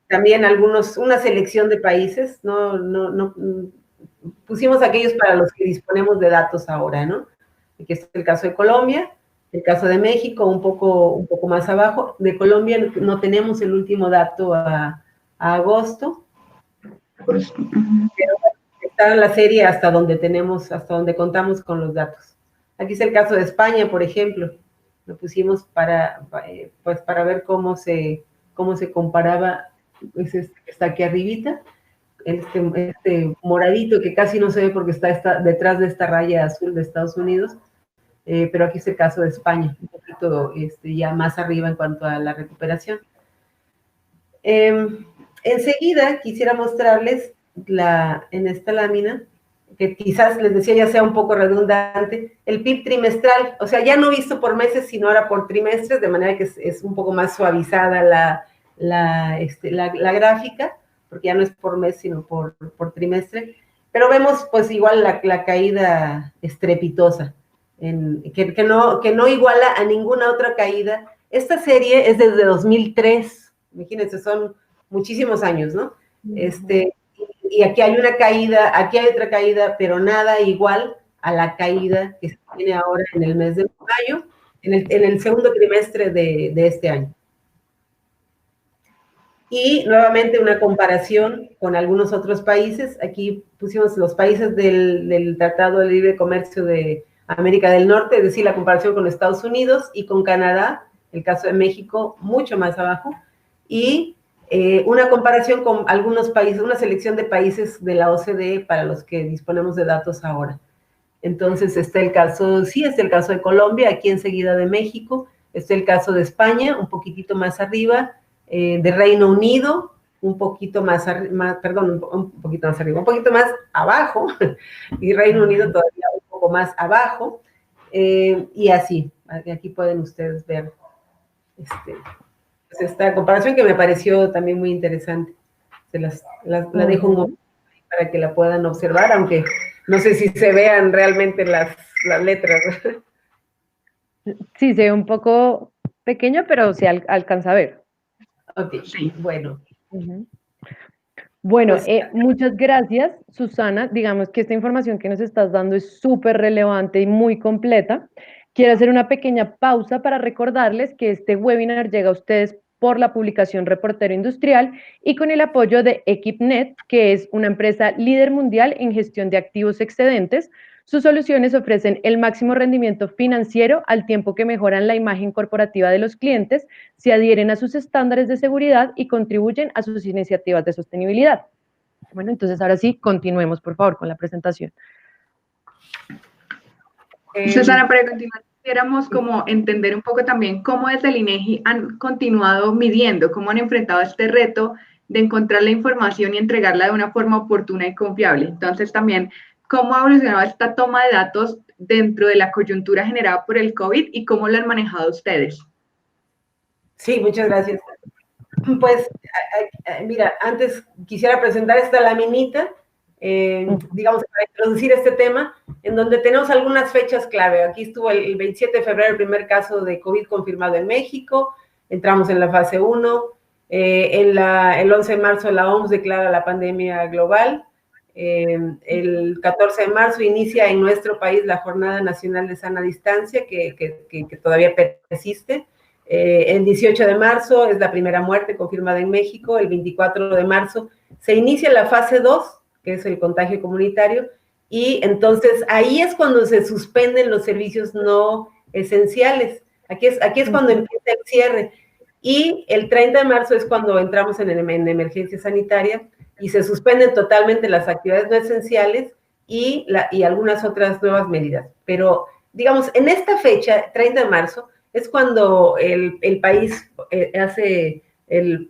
también una selección de países, no pusimos aquellos para los que disponemos de datos ahora, ¿no? Aquí está el caso de Colombia, el caso de México, un poco más abajo. De Colombia no tenemos el último dato a agosto, pero está la serie hasta donde contamos con los datos. Aquí es el caso de España, por ejemplo. Lo pusimos para ver cómo se comparaba, pues está aquí arribita, este moradito que casi no se ve porque está detrás de esta raya azul de Estados Unidos, pero aquí es el caso de España, un poquito ya más arriba en cuanto a la recuperación. Enseguida quisiera mostrarles en esta lámina, que quizás les decía ya sea un poco redundante, el PIB trimestral, o sea, ya no visto por meses, sino ahora por trimestres, de manera que es un poco más suavizada la gráfica, porque ya no es por mes, sino por trimestre, pero vemos pues igual la caída estrepitosa, que no iguala a ninguna otra caída. Esta serie es desde 2003, imagínense, son muchísimos años, ¿no? Y aquí hay una caída, aquí hay otra caída, pero nada igual a la caída que se tiene ahora en el mes de mayo, en el segundo trimestre de este año. Y nuevamente una comparación con algunos otros países. Aquí pusimos los países del Tratado de Libre Comercio de América del Norte, es decir, la comparación con Estados Unidos y con Canadá, el caso de México mucho más abajo, y una comparación con algunos países, una selección de países de la OCDE para los que disponemos de datos ahora. Entonces está el caso de Colombia, aquí enseguida de México, está el caso de España, un poquitito más arriba, de Reino Unido, un poquito más arriba, un poquito más abajo, y Reino Unido todavía un poco más abajo, y así, aquí pueden ustedes ver esta comparación que me pareció también muy interesante. La dejo un momento para que la puedan observar, aunque no sé si se vean realmente las letras. Sí, se ve un poco pequeño, pero se alcanza a ver. Ok, Sí. bueno. Ujú. Bueno, Pues muchas gracias, Susana. Digamos que esta información que nos estás dando es súper relevante y muy completa. Quiero hacer una pequeña pausa para recordarles que este webinar llega a ustedes por la publicación Reportero Industrial y con el apoyo de Equipnet, que es una empresa líder mundial en gestión de activos excedentes. Sus soluciones ofrecen el máximo rendimiento financiero al tiempo que mejoran la imagen corporativa de los clientes, se adhieren a sus estándares de seguridad y contribuyen a sus iniciativas de sostenibilidad. Bueno, entonces ahora sí, continuemos, por favor, con la presentación. Susana, para continuar, quisiéramos como entender un poco también cómo desde el INEGI han continuado midiendo, cómo han enfrentado este reto de encontrar la información y entregarla de una forma oportuna y confiable. Entonces también, ¿cómo ha evolucionado esta toma de datos dentro de la coyuntura generada por el COVID y cómo lo han manejado ustedes? sí, muchas gracias. Pues, mira, antes quisiera presentar esta laminita, digamos, para introducir este tema, en donde tenemos algunas fechas clave. Aquí estuvo el 27 de febrero el primer caso de COVID confirmado en México, entramos en la fase 1, el 11 de marzo la OMS declara la pandemia global, el 14 de marzo inicia en nuestro país la Jornada Nacional de Sana Distancia, que todavía persiste. El 18 de marzo es la primera muerte confirmada en México, el 24 de marzo se inicia la fase 2, que es el contagio comunitario, y entonces ahí es cuando se suspenden los servicios no esenciales, aquí es cuando empieza el cierre, y el 30 de marzo es cuando entramos en emergencia sanitaria, y se suspenden totalmente las actividades no esenciales y algunas otras nuevas medidas, pero digamos, en esta fecha, 30 de marzo, es cuando el país hace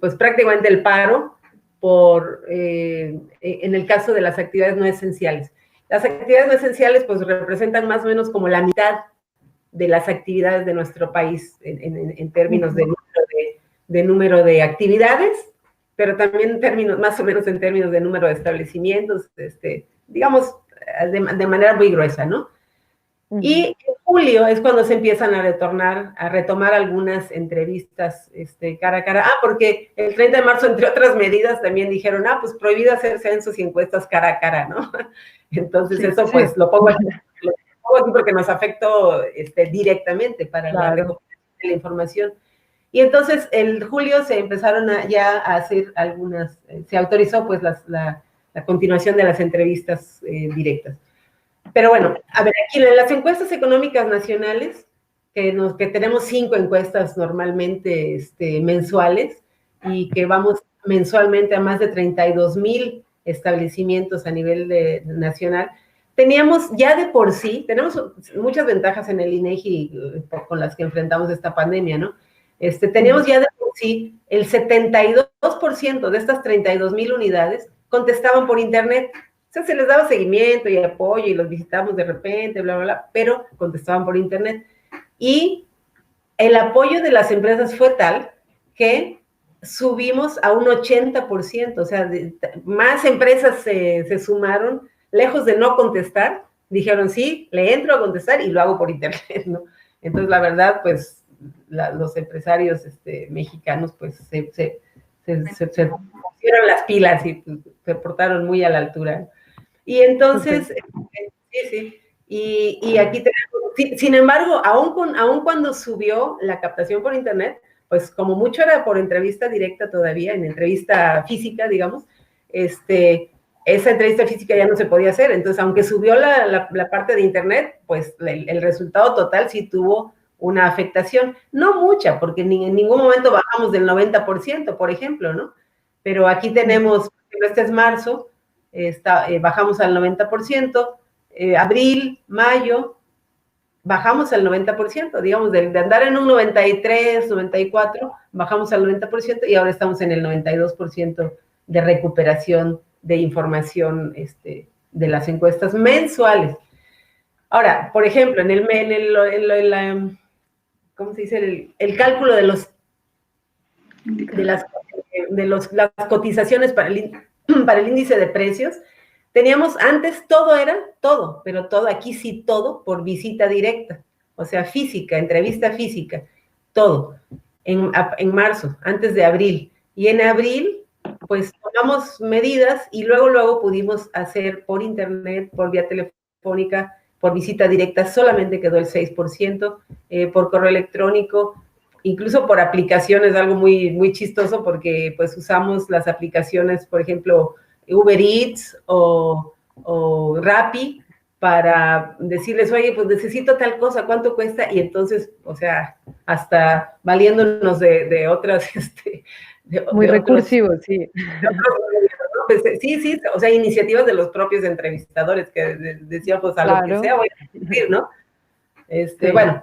pues prácticamente el paro en el caso de las actividades no esenciales. Las actividades no esenciales pues representan más o menos como la mitad de las actividades de nuestro país en términos de número de actividades, pero también en términos, más o menos en términos de número de establecimientos, digamos, de manera muy gruesa, ¿no? Y en julio es cuando se empiezan a retomar algunas entrevistas cara a cara. Porque el 30 de marzo, entre otras medidas, también dijeron, pues prohibido hacer censos y encuestas cara a cara, ¿no? Entonces eso pues lo pongo aquí porque nos afectó directamente para la recuperación de la información. Y entonces en julio se empezaron ya a hacer se autorizó pues la continuación de las entrevistas directas. Pero bueno, a ver, aquí en las encuestas económicas nacionales, que tenemos 5 encuestas normalmente mensuales y que vamos mensualmente a más de 32,000 establecimientos a nivel nacional, teníamos ya de por sí, tenemos muchas ventajas en el INEGI con las que enfrentamos esta pandemia, ¿no? Teníamos ya de por sí el 72% de estas 32,000 unidades contestaban por internet. O sea, se les daba seguimiento y apoyo y los visitamos de repente, bla, bla, bla, pero contestaban por internet. Y el apoyo de las empresas fue tal que subimos a un 80%, o sea, más empresas se sumaron, lejos de no contestar, dijeron, sí, le entro a contestar y lo hago por internet, ¿no? Entonces, la verdad, pues, los empresarios mexicanos, pues, se pusieron las pilas y pues, se portaron muy a la altura. Y entonces, sí. Y aquí tenemos, sin embargo, aún cuando subió la captación por internet, pues como mucho era por entrevista directa todavía, en entrevista física, digamos, esa entrevista física ya no se podía hacer. Entonces, aunque subió la parte de internet, pues el resultado total sí tuvo una afectación. No mucha, porque en ningún momento bajamos del 90%, por ejemplo, ¿no? Pero aquí tenemos, este es marzo, bajamos al 90%, abril, mayo, bajamos al 90%, digamos, de andar en un 93, 94, bajamos al 90% y ahora estamos en el 92% de recuperación de información de las encuestas mensuales. Ahora, por ejemplo, ¿cómo se dice? El cálculo de las cotizaciones para el índice de precios, teníamos antes todo, pero todo, aquí sí todo por visita directa. o sea, física, entrevista física, todo, en marzo, antes de abril. Y en abril, pues tomamos medidas y luego pudimos hacer por internet, por vía telefónica, por visita directa, solamente quedó el 6%, por correo electrónico, incluso por aplicaciones, algo muy chistoso, porque pues usamos las aplicaciones, por ejemplo, Uber Eats o Rappi, para decirles, oye, pues necesito tal cosa, ¿cuánto cuesta? Y entonces, o sea, hasta valiéndonos de otras, Muy recursivo, sí. Pues, sí, o sea, iniciativas de los propios entrevistadores que decían, pues a lo que sea voy a decir, ¿no? Sí. Bueno,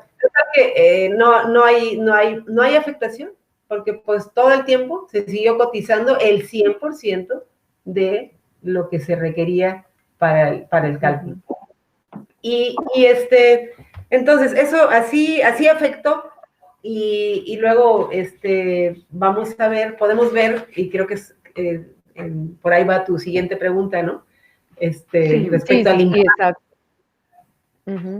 que no hay afectación, porque pues todo el tiempo se siguió cotizando el 100% de lo que se requería para el cálculo. Y entonces, eso así afectó, y luego vamos a ver, podemos ver, y creo que es, por ahí va tu siguiente pregunta, ¿no? Respecto al impacto. Exacto.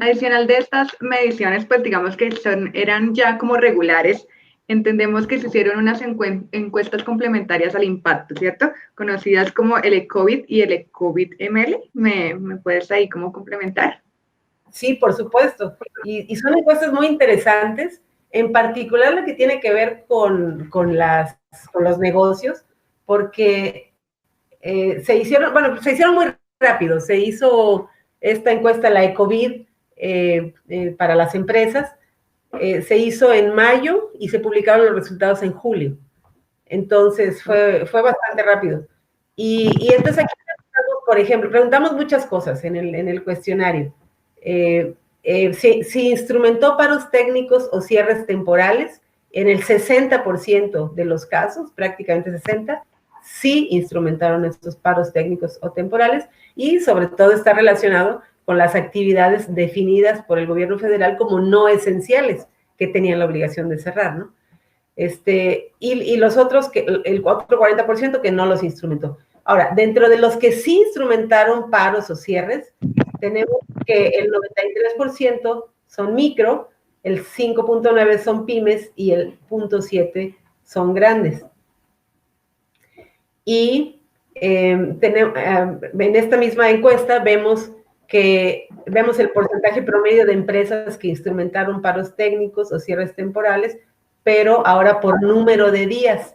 Adicional de estas mediciones, pues digamos que eran ya como regulares. Entendemos que se hicieron unas encuestas complementarias al impacto, ¿cierto? Conocidas como el ECOVID y el ECOVID-ML. ¿Me puedes ahí como complementar? Sí, por supuesto. Y son encuestas muy interesantes, en particular la que tiene que ver con los negocios, porque se hicieron muy rápido. Se hizo esta encuesta, la ECOVID, para las empresas, se hizo en mayo y se publicaron los resultados en julio. Entonces fue bastante rápido. Y entonces aquí, por ejemplo, preguntamos muchas cosas en el cuestionario. Si instrumentó paros técnicos o cierres temporales, en el 60% de los casos, prácticamente 60%, sí instrumentaron estos paros técnicos o temporales, y sobre todo está relacionado con las actividades definidas por el gobierno federal como no esenciales, que tenían la obligación de cerrar, ¿no? Y los otros, el otro 40% que no los instrumentó. Ahora, dentro de los que sí instrumentaron paros o cierres, tenemos que el 93% son micro, el 5.9% son pymes y el 0.7% son grandes. Y en esta misma encuesta vemos el porcentaje promedio de empresas que instrumentaron paros técnicos o cierres temporales, pero ahora por número de días.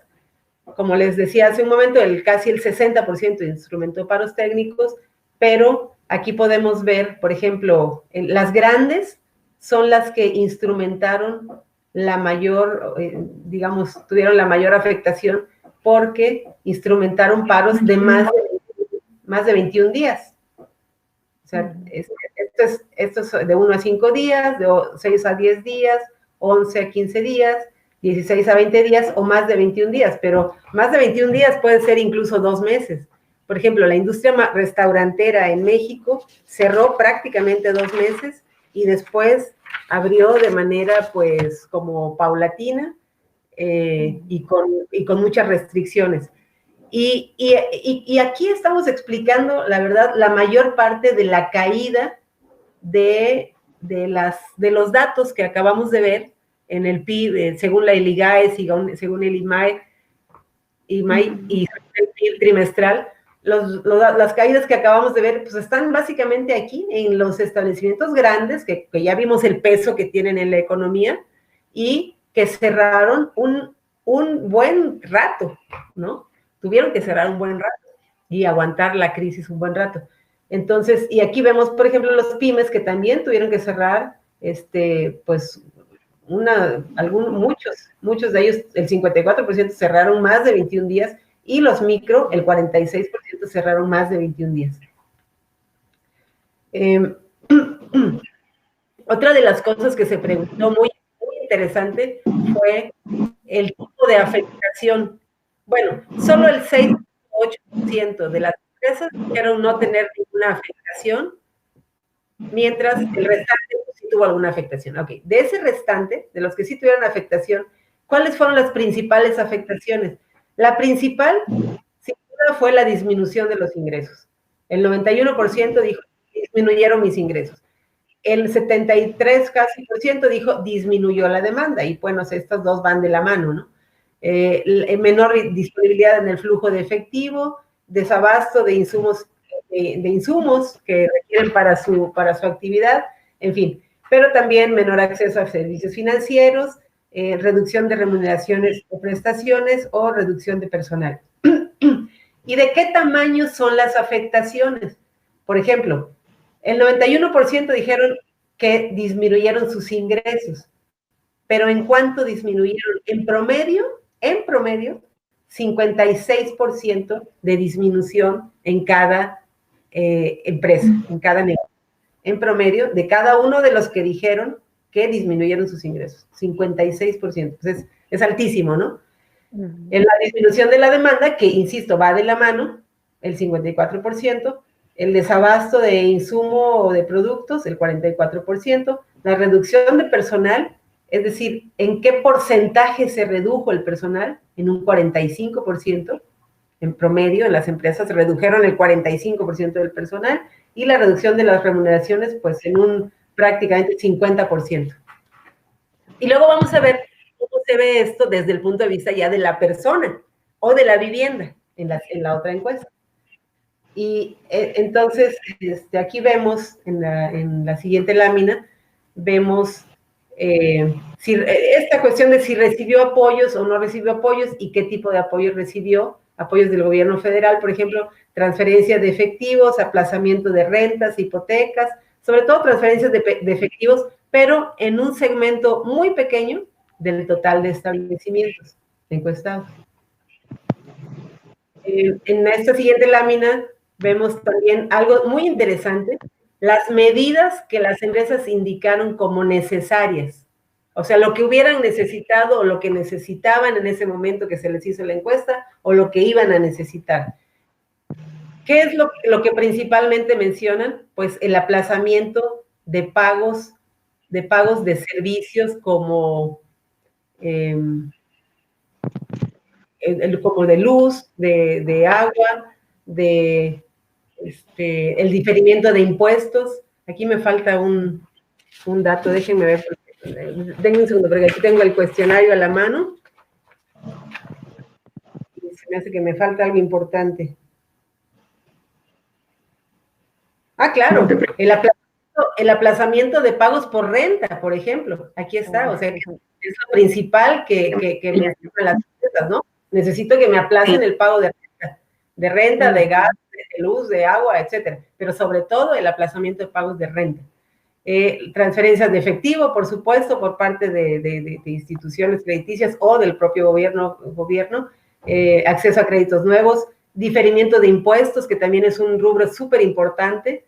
Como les decía hace un momento, casi el 60% instrumentó paros técnicos, pero aquí podemos ver, por ejemplo, las grandes son las que instrumentaron la mayor, digamos, tuvieron la mayor afectación, porque instrumentaron paros de más de 21 días. O sea, esto es de 1 a 5 días, de 6 a 10 días, 11 a 15 días, 16 a 20 días o más de 21 días, pero más de 21 días puede ser incluso 2 meses. Por ejemplo, la industria restaurantera en México cerró prácticamente 2 meses y después abrió de manera, pues, como paulatina, y con muchas restricciones. Y aquí estamos explicando, la verdad, la mayor parte de la caída de los datos que acabamos de ver en el PIB, según la IGAE, según el IMAE y el PIB trimestral. Las caídas que acabamos de ver, pues están básicamente aquí en los establecimientos grandes, que ya vimos el peso que tienen en la economía, y que cerraron un buen rato, ¿no? Tuvieron que cerrar un buen rato y aguantar la crisis un buen rato. Entonces, y aquí vemos, por ejemplo, los pymes que también tuvieron que cerrar, pues, muchos de ellos, el 54% cerraron más de 21 días, y los micro, el 46% cerraron más de 21 días. Otra de las cosas que se preguntó muy interesante fue el tipo de afectación. Bueno, solo el 6.8% de las empresas dijeron no tener ninguna afectación, mientras el restante sí tuvo alguna afectación. Ok, de ese restante, de los que sí tuvieron afectación, ¿cuáles fueron las principales afectaciones? La principal, sin duda, fue la disminución de los ingresos. El 91% dijo, disminuyeron mis ingresos. el 73 casi por ciento dijo disminuyó la demanda, y bueno, estas dos van de la mano, ¿no? Menor disponibilidad en el flujo de efectivo, desabasto de insumos que requieren para su actividad, en fin, pero también menor acceso a servicios financieros, reducción de remuneraciones o prestaciones o reducción de personal. ¿Y de qué tamaño son las afectaciones? Por ejemplo, el 91% dijeron que disminuyeron sus ingresos, pero ¿en cuánto disminuyeron? En promedio, 56% de disminución en cada empresa, en cada negocio. En promedio, de cada uno de los que dijeron que disminuyeron sus ingresos, 56%. Entonces, es altísimo, ¿no? En la disminución de la demanda, que, insisto, va de la mano, el 54%, el desabasto de insumo o de productos, el 44%, la reducción de personal, es decir, ¿en qué porcentaje se redujo el personal? En un 45%, en promedio, en las empresas se redujeron el 45% del personal, y la reducción de las remuneraciones, pues en un prácticamente 50%. Y luego vamos a ver cómo se ve esto desde el punto de vista ya de la persona o de la vivienda en la otra encuesta. Y entonces, aquí vemos, en la siguiente lámina, vemos esta cuestión de si recibió apoyos o no recibió apoyos y qué tipo de apoyos recibió. Apoyos del gobierno federal, por ejemplo, transferencia de efectivos, aplazamiento de rentas, hipotecas, sobre todo transferencias de efectivos, pero en un segmento muy pequeño del total de establecimientos encuestados. En esta siguiente lámina vemos también algo muy interesante, las medidas que las empresas indicaron como necesarias. O sea, lo que hubieran necesitado o lo que necesitaban en ese momento que se les hizo la encuesta o lo que iban a necesitar. ¿Qué es lo que principalmente mencionan? Pues el aplazamiento de pagos de servicios como de luz, de agua, el diferimiento de impuestos. Aquí me falta un dato, déjenme ver. Denme un segundo, porque aquí tengo el cuestionario a la mano. Y se me hace que me falta algo importante. Ah, claro, el aplazamiento de pagos por renta, por ejemplo. Aquí está, o sea, es lo principal que me hacen las empresas, ¿no? Necesito que me aplacen el pago de renta, de gas, de luz, de agua, etcétera. Pero sobre todo el aplazamiento de pagos de renta. Transferencias de efectivo, por supuesto, por parte de instituciones crediticias o del propio gobierno, acceso a créditos nuevos, diferimiento de impuestos, que también es un rubro súper importante,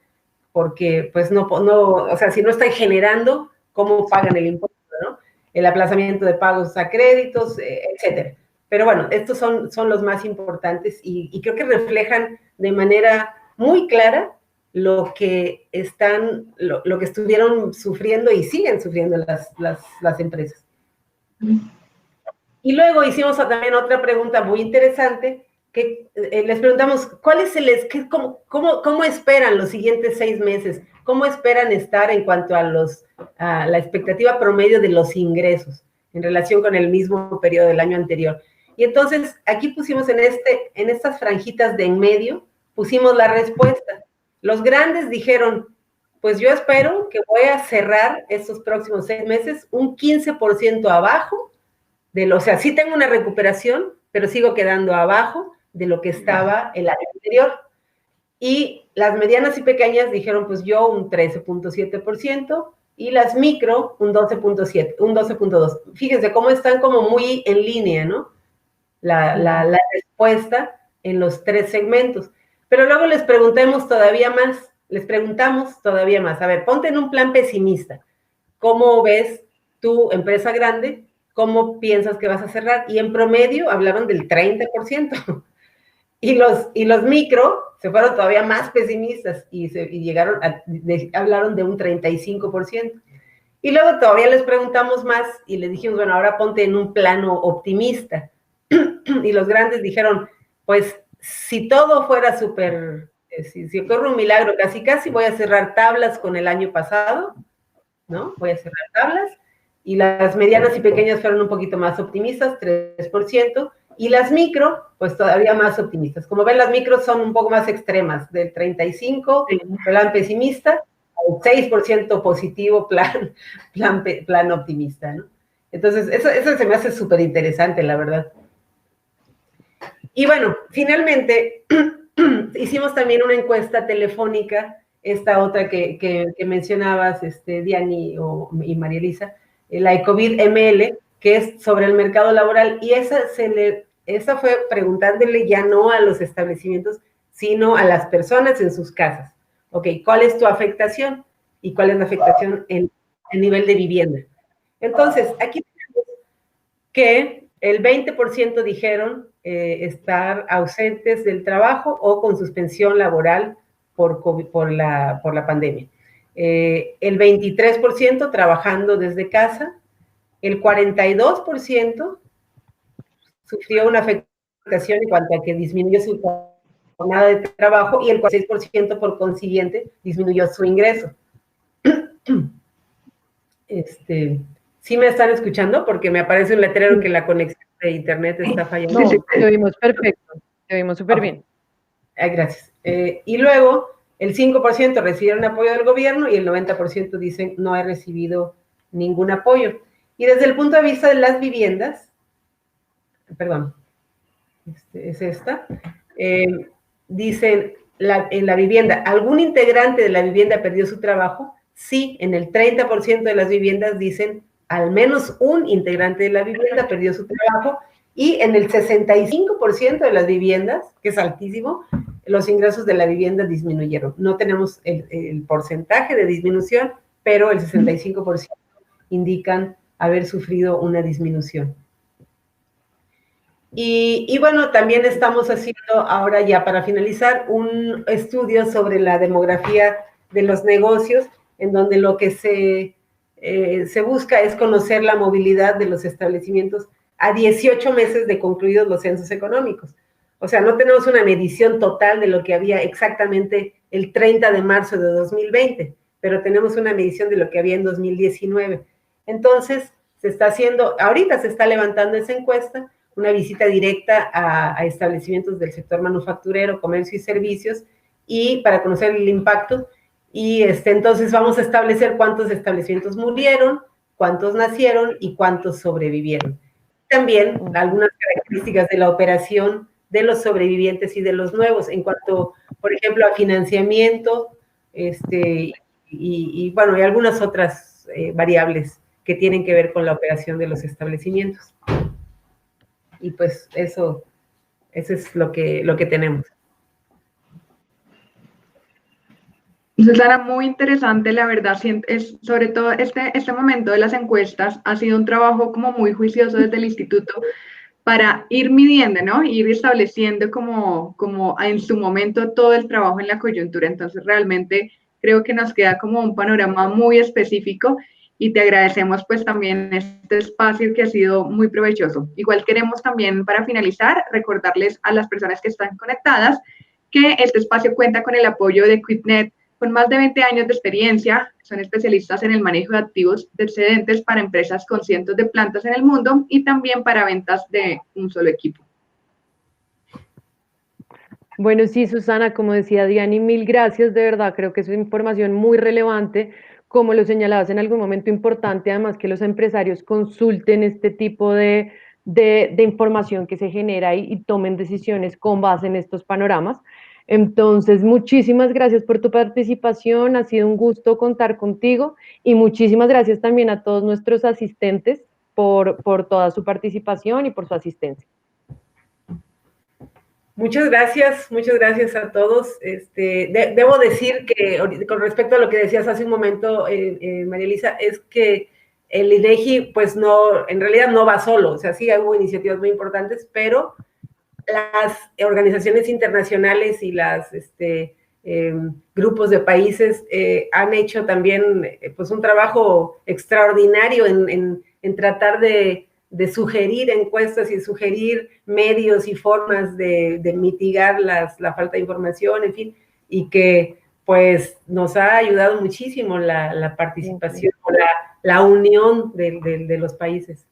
porque pues o sea, si no están generando, ¿cómo pagan el impuesto, no? El aplazamiento de pagos a créditos, etcétera. Pero bueno, estos son los más importantes y creo que reflejan de manera muy clara lo que estuvieron sufriendo y siguen sufriendo las empresas. Y luego hicimos también otra pregunta muy interesante, que les preguntamos, ¿cómo esperan los siguientes 6 meses? ¿Cómo esperan estar en cuanto a la expectativa promedio de los ingresos en relación con el mismo periodo del año anterior? Y entonces, aquí pusimos en estas franjitas de en medio, pusimos la respuesta. Los grandes dijeron, pues yo espero que voy a cerrar estos próximos 6 meses un 15% abajo, o sea, sí tengo una recuperación, pero sigo quedando abajo de lo que estaba el año anterior. Y las medianas y pequeñas dijeron, pues yo un 13.7%, y las micro un 12.7, un 12.2. Fíjense cómo están como muy en línea, ¿no? La respuesta en los 3 segmentos. Pero luego les preguntamos todavía más. A ver, ponte en un plan pesimista. ¿Cómo ves tu empresa grande? ¿Cómo piensas que vas a cerrar? Y en promedio hablaban del 30%. Y los micro se fueron todavía más pesimistas y hablaron de un 35%. Y luego todavía les preguntamos más y les dijimos, bueno, ahora ponte en un plano optimista. Y los grandes dijeron, pues, si todo fuera súper Si ocurre un milagro, casi voy a cerrar tablas con el año pasado, ¿no? Voy a cerrar tablas, y las medianas y pequeñas fueron un poquito más optimistas, 3%, y las micro, pues todavía más optimistas. Como ven, las micros son un poco más extremas, del 35, plan pesimista, al 6% positivo, plan optimista, ¿no? Entonces, eso se me hace súper interesante, la verdad. Y bueno, finalmente, hicimos también una encuesta telefónica, esta otra que mencionabas, Diani y María Elisa, la Ecovid ML, que es sobre el mercado laboral, y esa fue preguntándole ya no a los establecimientos, sino a las personas en sus casas. Ok, ¿cuál es tu afectación? ¿Y cuál es la afectación en el nivel de vivienda? Entonces, aquí tenemos que el 20% dijeron estar ausentes del trabajo o con suspensión laboral por la pandemia. El 23% trabajando desde casa, el 42% sufrió una afectación en cuanto a que disminuyó su jornada de trabajo y el 46% por consiguiente disminuyó su ingreso. ¿Sí me están escuchando? Porque me aparece un letrero que la conexión de internet está fallando. No, te oímos perfecto, te oímos súper bien. Gracias. Y luego, el 5% recibieron apoyo del gobierno y el 90% dicen no he recibido ningún apoyo. Y desde el punto de vista de las viviendas, perdón, es esta, dicen en la vivienda, ¿algún integrante de la vivienda perdió su trabajo? Sí, en el 30% de las viviendas dicen al menos un integrante de la vivienda perdió su trabajo, y en el 65% de las viviendas, que es altísimo, los ingresos de la vivienda disminuyeron. No tenemos el porcentaje de disminución, pero el 65% indican haber sufrido una disminución. Y bueno, también estamos haciendo ahora, ya para finalizar, un estudio sobre la demografía de los negocios, en donde lo que se busca es conocer la movilidad de los establecimientos a 18 meses de concluidos los censos económicos. O sea, no tenemos una medición total de lo que había exactamente el 30 de marzo de 2020, pero tenemos una medición de lo que había en 2019. Entonces, ahorita se está levantando esa encuesta, una visita directa a establecimientos del sector manufacturero, comercio y servicios, y para conocer el impacto. Y entonces vamos a establecer cuántos establecimientos murieron, cuántos nacieron y cuántos sobrevivieron. También algunas características de la operación de los sobrevivientes y de los nuevos, en cuanto, por ejemplo, a financiamiento, y bueno, y algunas otras variables que tienen que ver con la operación de los establecimientos. Y pues eso es lo que tenemos. Susana, muy interesante, la verdad, sobre todo este momento de las encuestas ha sido un trabajo como muy juicioso desde el instituto para ir midiendo, ¿no? Ir estableciendo como en su momento todo el trabajo en la coyuntura. Entonces, realmente creo que nos queda como un panorama muy específico y te agradecemos pues también este espacio que ha sido muy provechoso. Igual queremos también, para finalizar, recordarles a las personas que están conectadas que este espacio cuenta con el apoyo de Quitnet, con más de 20 años de experiencia. Son especialistas en el manejo de activos de excedentes para empresas con cientos de plantas en el mundo y también para ventas de un solo equipo. Bueno, sí, Susana, como decía Diani, mil gracias, de verdad, creo que es una información muy relevante, como lo señalabas en algún momento importante, además que los empresarios consulten este tipo de información que se genera y tomen decisiones con base en estos panoramas. Entonces, muchísimas gracias por tu participación, ha sido un gusto contar contigo y muchísimas gracias también a todos nuestros asistentes por toda su participación y por su asistencia. Muchas gracias a todos. Debo decir que con respecto a lo que decías hace un momento, María Elisa, es que el INEGI pues en realidad no va solo, o sea, sí hubo iniciativas muy importantes, pero las organizaciones internacionales y las grupos de países han hecho también pues un trabajo extraordinario en tratar de sugerir encuestas y sugerir medios y formas de mitigar la falta de información, en fin. y que pues nos ha ayudado muchísimo la participación, la unión de los países.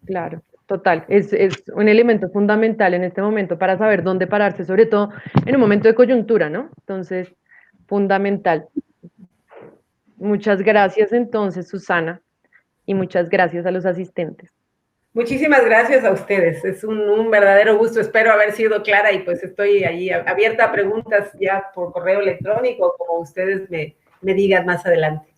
Claro, total. Es un elemento fundamental en este momento para saber dónde pararse, sobre todo en un momento de coyuntura, ¿no? Entonces, fundamental. Muchas gracias entonces, Susana, y muchas gracias a los asistentes. Muchísimas gracias a ustedes. Es un verdadero gusto. Espero haber sido clara y pues estoy ahí abierta a preguntas ya por correo electrónico, como ustedes me digan más adelante.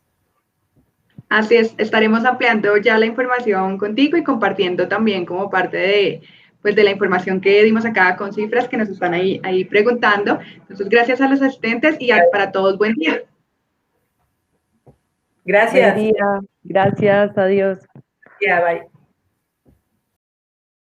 Así es, estaremos ampliando ya la información contigo y compartiendo también como parte de, pues, de la información que dimos acá con cifras que nos están ahí preguntando. Entonces, gracias a los asistentes y para todos, buen día. Gracias. Buen día, gracias, adiós. Ya, bye.